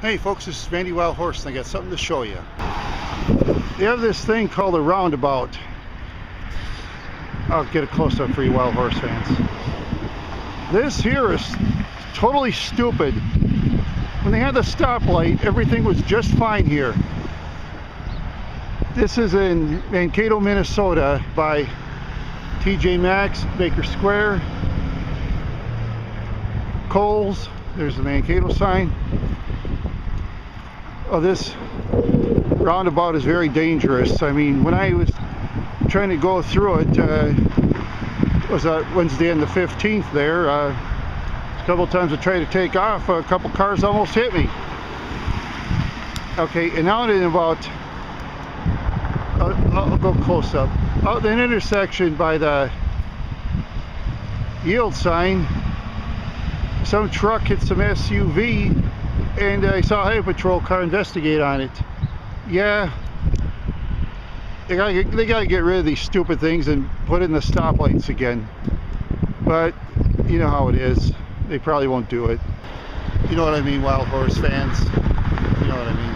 Hey folks, this is Randy Wild Horse and I got something to show you. They have this thing called a roundabout. I'll get a close-up for you Wild Horse fans. This here is totally stupid. When they had the stoplight, everything was just fine here. This is in Mankato, Minnesota by TJ Maxx, Baker Square, Kohl's. There's the Mankato sign. Oh, this roundabout is very dangerous. I mean, when I was trying to go through it, was Wednesday and the 15th there, a couple times I tried to take off, a couple cars almost hit me. Okay, and now in about, I'll go close up. Out in the intersection by the yield sign, some truck hit some SUV, and I saw a highway patrol car investigate on it. Yeah, they gotta get rid of these stupid things and put in the stoplights again. But you know how it is. They probably won't do it. You know what I mean, Wild Horse fans? You know what I mean.